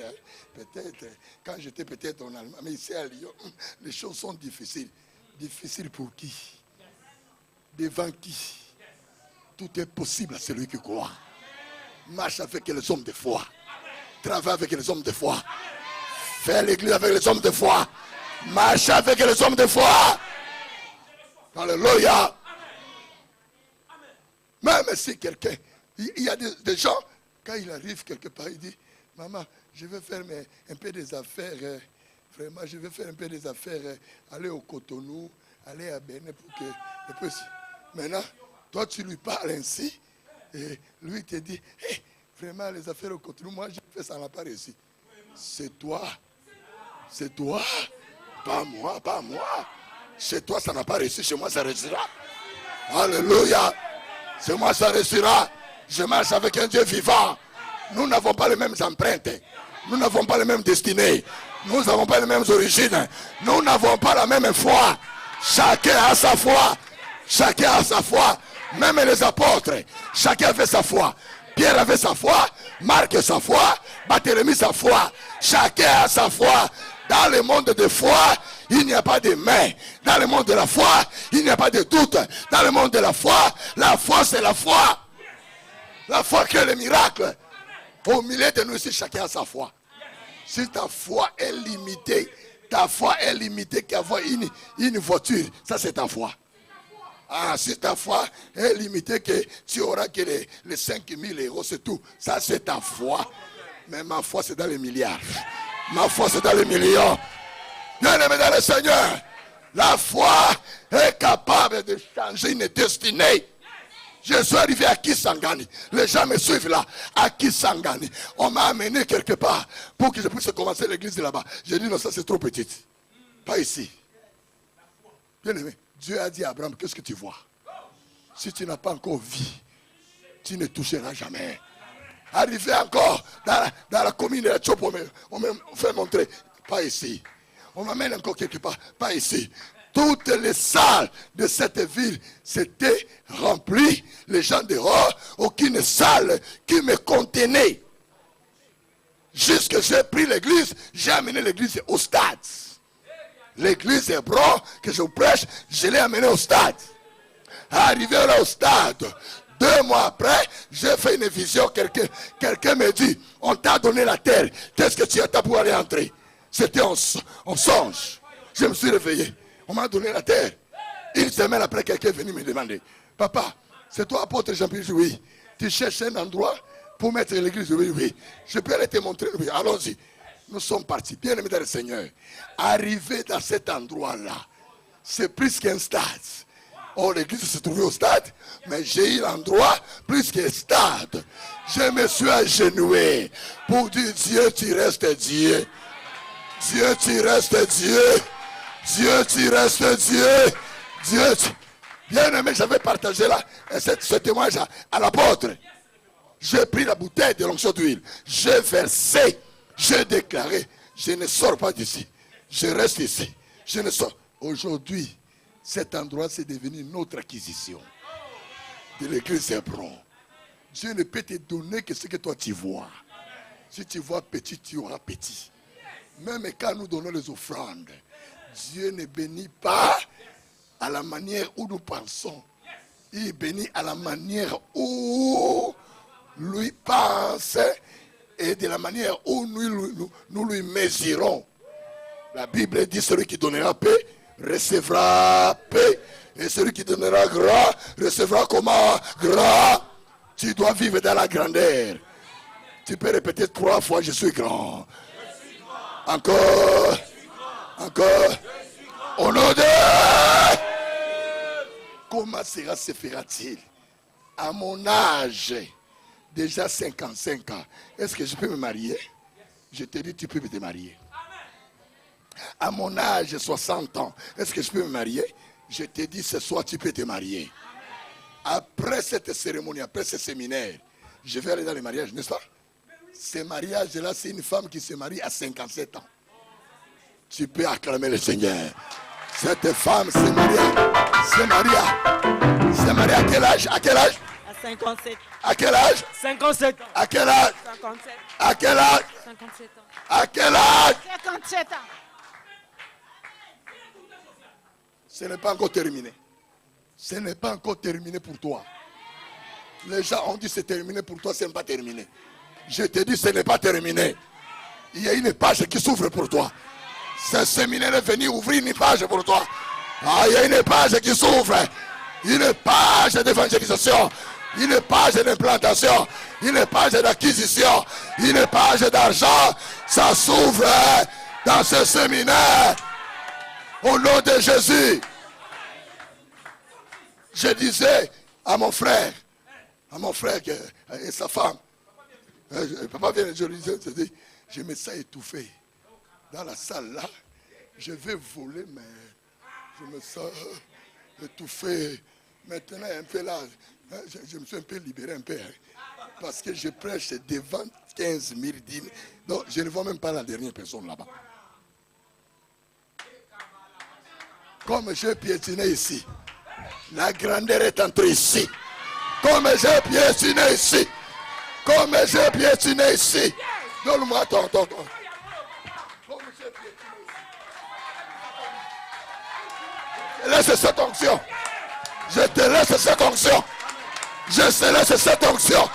peut-être, quand j'étais peut-être en Allemagne, mais ici à Lyon, les choses sont difficiles. Difficiles pour qui? Devant qui? Tout est possible à celui qui croit. Marche avec les hommes de foi. Travaille avec les hommes de foi. Fais l'église avec les hommes de foi. Marche avec les hommes de foi. Alléluia. Même si quelqu'un, il y a des gens, quand il arrive quelque part, il dit, maman, je vais faire un peu des affaires, vraiment, je vais faire un peu des affaires, aller au Cotonou, aller à Bénin pour que... Maintenant, toi tu lui parles ainsi, et lui te dit, hey, vraiment les affaires au Cotonou, moi je fais ça n'a pas réussi. C'est toi. C'est toi. Pas moi, pas moi. Chez toi ça n'a pas réussi, chez moi ça réussira. Alléluia. Chez moi ça réussira. Je marche avec un Dieu vivant. Nous n'avons pas les mêmes empreintes. Nous n'avons pas les mêmes destinées. Nous n'avons pas les mêmes origines. Nous n'avons pas la même foi. Chacun a sa foi. Chacun a sa foi. Même les apôtres. Chacun avait sa foi. Pierre avait sa foi. Marc sa foi. Barthélemy sa foi. Chacun a sa foi. Dans le monde de foi, il n'y a pas de main. Dans le monde de la foi, il n'y a pas de doute. Dans le monde de la foi c'est la foi. La foi crée le miracle. Au milieu de nous ici, chacun a sa foi. Si ta foi est limitée, qu'avoir une voiture, ça c'est ta foi. Ah, si ta foi est limitée, que tu auras que les 5 000 euros, c'est tout. Ça c'est ta foi. Mais ma foi c'est dans les milliards. Ma foi c'est dans les millions. Bien-aimé dans le Seigneur, la foi est capable de changer une destinée. Je suis arrivé à Kisangani. Les gens me suivent là, à Kisangani. On m'a amené quelque part pour que je puisse commencer l'église là-bas. J'ai dit non, ça c'est trop petit. Pas ici. Bien-aimé, Dieu a dit à Abraham, qu'est-ce que tu vois? Si tu n'as pas encore vu, tu ne toucheras jamais. Arrivé encore dans la commune de la Tchop, on me fait montrer. Pas ici. On m'amène encore quelque part. Pas ici. Toutes les salles de cette ville s'étaient remplies. Les gens dehors, aucune salle qui me contenait. Jusque j'ai pris l'église, j'ai amené l'église au stade. L'église Hébron que je prêche, je l'ai amené au stade. Arrivé là au stade, 2 mois après, j'ai fait une vision. Quelqu'un me dit, on t'a donné la terre. Qu'est-ce que tu as pour aller entrer? C'était en songe. Je me suis réveillé. On m'a donné la terre. Une semaine après, quelqu'un est venu me demander, papa, c'est toi apôtre Jean-Pierre? Oui. Tu cherches un endroit pour mettre l'église? Oui, oui. Je peux aller te montrer? Oui, allons-y. Nous sommes partis, bien aimés dans le Seigneur. Arrivé dans cet endroit-là, c'est plus qu'un stade. Oh, l'église se trouvait au stade, mais j'ai eu l'endroit plus qu'un stade. Je me suis agenouillé pour dire, Dieu, tu restes Dieu. Dieu, tu restes Dieu. Dieu, tu restes Dieu. Dieu, bien aimé, j'avais partagé là, ce témoignage à l'apôtre. J'ai pris la bouteille de l'onction d'huile. J'ai versé. J'ai déclaré, je ne sors pas d'ici. Je reste ici. Je ne sors. Aujourd'hui, cet endroit, c'est devenu notre acquisition de l'église Hébron. Dieu ne peut te donner que ce que toi tu vois. Si tu vois petit, tu auras petit. Même quand nous donnons les offrandes, Dieu ne bénit pas à la manière où nous pensons. Il bénit à la manière où lui pense et de la manière où nous lui mesurons. La Bible dit, celui qui donnera paix recevra paix. Et celui qui donnera gras recevra comment? Gras. Tu dois vivre dans la grandeur. Tu peux répéter 3 fois, je suis grand. Encore. Encore. Au nom de... Comment cela se fera-t-il? À mon âge, déjà 55 ans, est-ce que je peux me marier? Je te dis, tu peux te marier. À mon âge, 60 ans, est-ce que je peux me marier? Je te dis, ce soir, tu peux te marier. Après cette cérémonie, après ce séminaire, je vais aller dans les mariages, n'est-ce pas? Ces mariages-là, c'est une femme qui se marie à 57 ans. Tu peux acclamer le Seigneur. Cette femme se marie à quel âge? À quel âge? À 57. À quel âge? 57 ans. À quel âge? 57. À quel âge? 57 ans. À quel âge? 57 ans. Ce n'est pas encore terminé. Ce n'est pas encore terminé pour toi. Les gens ont dit c'est terminé pour toi, ce n'est pas terminé. Je te dis ce n'est pas terminé. Il y a une page qui s'ouvre pour toi. Ce séminaire est venu ouvrir une page pour toi. Ah, il y a une page qui s'ouvre. Une page d'évangélisation. Une page d'implantation. Une page d'acquisition. Une page d'argent. Ça s'ouvre dans ce séminaire. Au nom de Jésus. Je disais à mon frère et sa femme, papa vient de Jérusalem, je me sens étouffé. Dans la salle là, je vais voler, mais je me sens étouffé. Maintenant, un peu là, je me suis un peu libéré un peu. Parce que je prêche devant 15 000 dîmes. Donc, je ne vois même pas la dernière personne là-bas. Comme j'ai piétiné ici, la grandeur est entrée ici. Comme j'ai piétiné ici. Comme j'ai piétiné ici. Donne-moi ton. Comme j'ai piétiné ici. Laisse cette onction. Je te laisse cette onction. Je te laisse cette onction.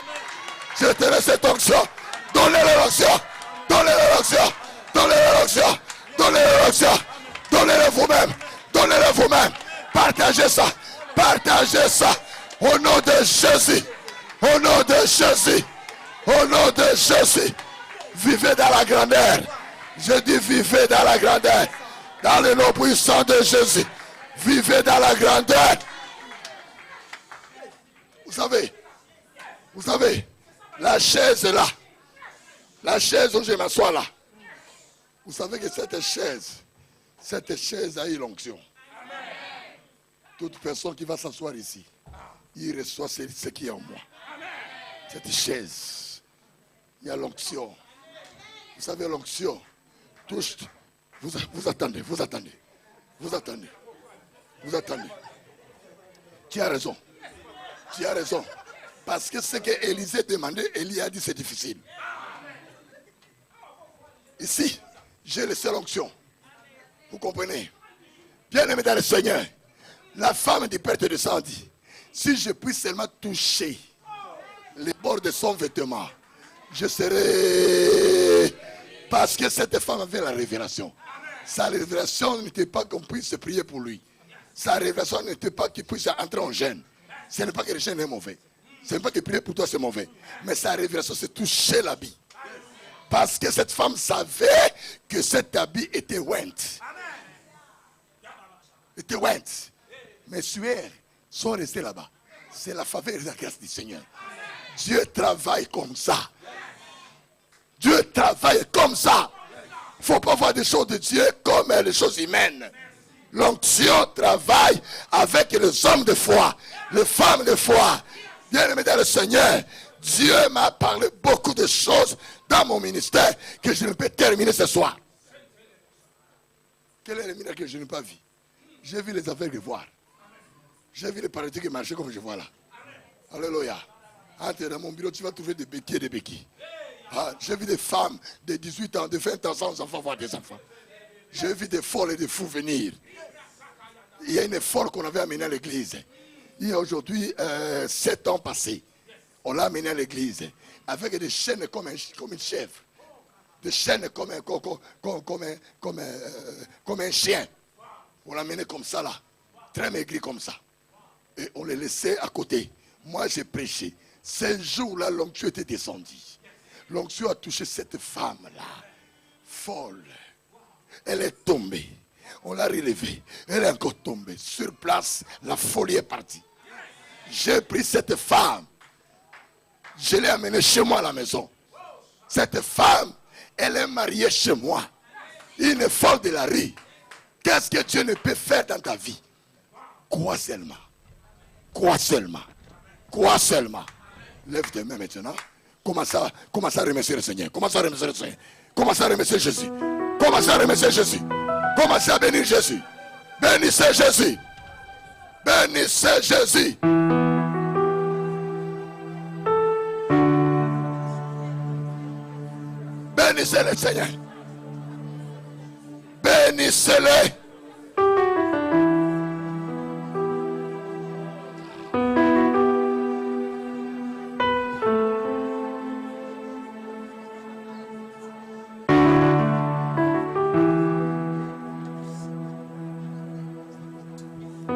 Je te laisse cette onction. Donnez-le l'onction. Donnez-le l'onction. Donnez-le l'onction. Donnez-le l'onction. Donnez-le vous-même. Donnez-le vous-même. Partagez ça. Partagez ça. Au nom de Jésus. Au nom de Jésus. Au nom de Jésus. Vivez dans la grandeur. Je dis vivez dans la grandeur. Dans le nom puissant de Jésus. Vivez dans la grandeur. Vous savez, la chaise là. La chaise où je m'assois là. Vous savez que cette chaise a eu l'onction. Toute personne qui va s'asseoir ici, il reçoit ce qui est en moi. Cette chaise, il y a l'onction. Vous savez, l'onction touche. Vous attendez. Tu as raison. Parce que ce que Élisée demandait, Élie a dit c'est difficile. Ici, j'ai laissé l'onction. Vous comprenez? Bien aimé dans le Seigneur, la femme du Père te descend dit, Si je puis seulement toucher les bords de son vêtement, je serai... Parce que cette femme avait la révélation. Sa révélation n'était pas qu'on puisse prier pour lui. Sa révélation n'était pas qu'il puisse entrer en jeûne. Ce n'est pas que le jeûne est mauvais. Ce n'est pas que prier pour toi c'est mauvais. Mais sa révélation c'est toucher l'habit. Parce que cette femme savait que cet habit était ouent. Était ouent. Mais sueurs sont restés là-bas. C'est la faveur et la grâce du Seigneur. Dieu travaille comme ça. Dieu travaille comme ça. Il ne faut pas voir des choses de Dieu comme les choses humaines. L'onction travaille avec les hommes de foi, les femmes de foi. Bien-aimés dans le Seigneur, Dieu m'a parlé beaucoup de choses dans mon ministère que je ne peux terminer ce soir. Quel est le ministère que je n'ai pas vu? J'ai vu les aveugles voir. J'ai vu les paralytiques marcher comme je vois là. Alléluia. Entre dans mon bureau, tu vas trouver des béquilles et des béquilles. Ah, j'ai vu des femmes de 18 ans, de 20 ans sans enfants voir des enfants. J'ai vu des folles et des fous venir. Il y a une folle qu'on avait amenée à l'église. Il y a aujourd'hui 7 ans passés. On l'a amenée à l'église. Avec des chaînes comme une chèvre. Des chaînes comme un chien. On l'a amené comme ça là. Très maigri comme ça. Et on les laissait à côté. Moi j'ai prêché. Ce jour-là, l'onction était descendue. L'onction a touché cette femme-là. Folle. Elle est tombée. On l'a relevée. Elle est encore tombée. Sur place, la folie est partie. J'ai pris cette femme. Je l'ai amenée chez moi à la maison. Cette femme, elle est mariée chez moi. Une folle de la rue. Qu'est-ce que Dieu ne peut faire dans ta vie? Quoi seulement? Quoi seulement? Quoi seulement? Lève tes mains maintenant. Commence à remercier le Seigneur. Commence à remercier le Seigneur. Commence à remercier Jésus. Commence à remercier Jésus. Commencez à bénir Jésus. Bénissez Jésus. Bénissez Jésus. Bénissez le Seigneur. Bénissez-le.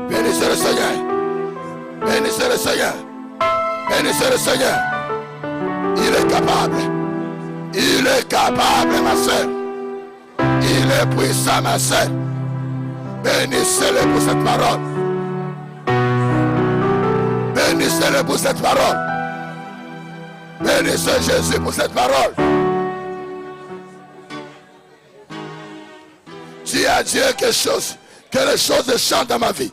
Bénissez le Seigneur. Bénissez le Seigneur. Bénissez le Seigneur. Il est capable. Il est capable, ma soeur. Il est puissant, ma soeur. Bénissez-le pour cette parole. Bénissez-le pour cette parole. Bénissez Jésus pour cette parole. Dis à Dieu quelque chose. Que les choses changent dans ma vie.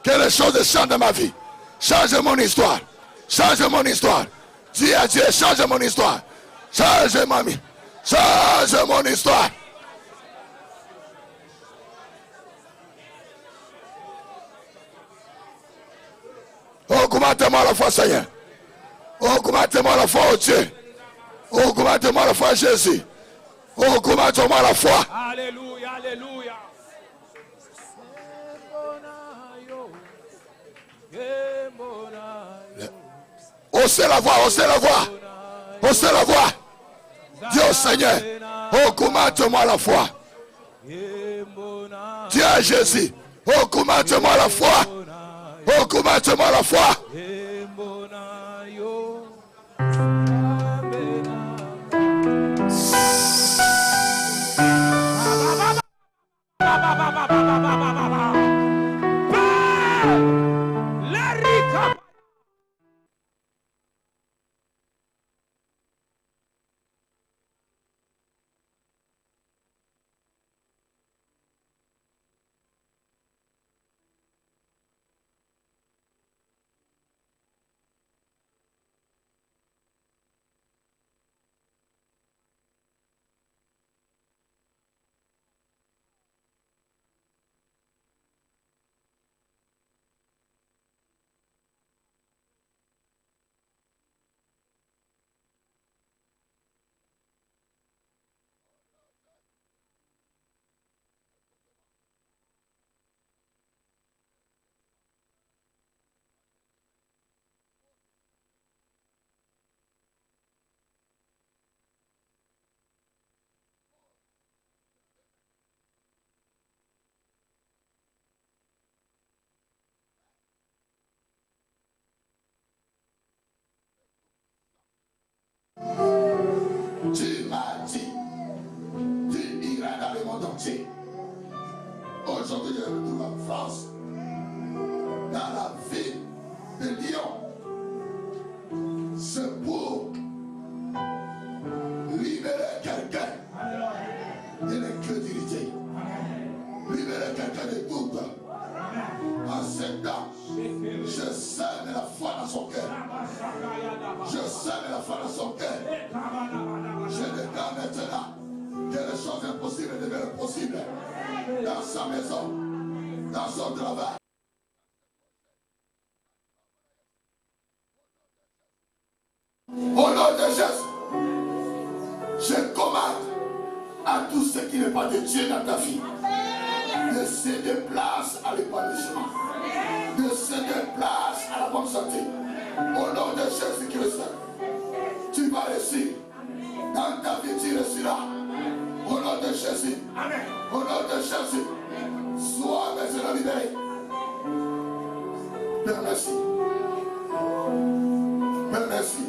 Que les choses changent dans ma vie. Change mon histoire. Change mon histoire. Dis à Dieu, change mon histoire. Change ma vie. Change mon histoire. Augmente-moi la foi, Seigneur. Augmente-moi la foi au Dieu. Augmente-moi la foi à Jésus. Augmente-moi la foi. Alléluia, alléluia. Haussez la voix, haussez la voix. Haussez la voix. Dis au Seigneur, augmente-moi la foi. Dis à Jésus, augmente-moi la foi. Augmente-moi la foi. entier. Aujourd'hui, je me trouve en France, dans la ville de Lyon. C'est pour libérer quelqu'un de l'incrédulité. Libérer quelqu'un de doute. En ce temps, je sème la foi dans son cœur. Je sème la foi dans son cœur. Je déclare maintenant que les choses impossibles deviennent possibles dans sa maison, dans son travail. Au nom de Jésus, je commande à tout ce qui n'est pas de Dieu dans ta vie de céder place à l'épanouissement, de céder place à la bonne santé. Au nom de Jésus-Christ, tu vas réussir. Dans ta vie, tu réussiras. Au nom de Jésus. Au nom de Jésus. Sois maintenant libéré. Père, merci. Père, merci.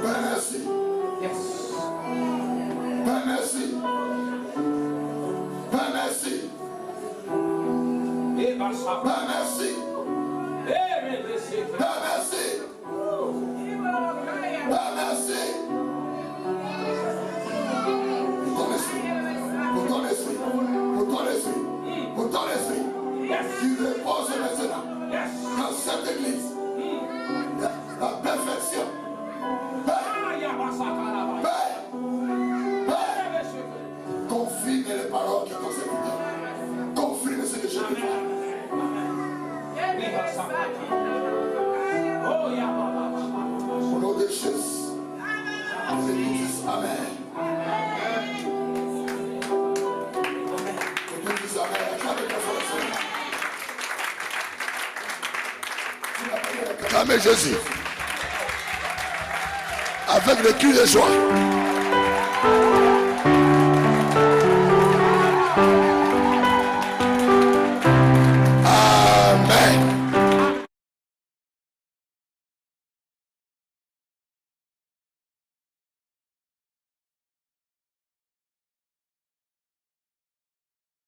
Père, merci. Père, merci. Père, merci. Père, merci. Père, merci. Père, merci. Pour ton esprit. Pour ton esprit. Pour ton esprit. Tu reposes maintenant dans cette église. La perfection. Confirme les paroles qui t'ont servi. Confirme ce que je te fais. Au nom de Jésus. Amen. Acclamez Jésus avec le cri de joie.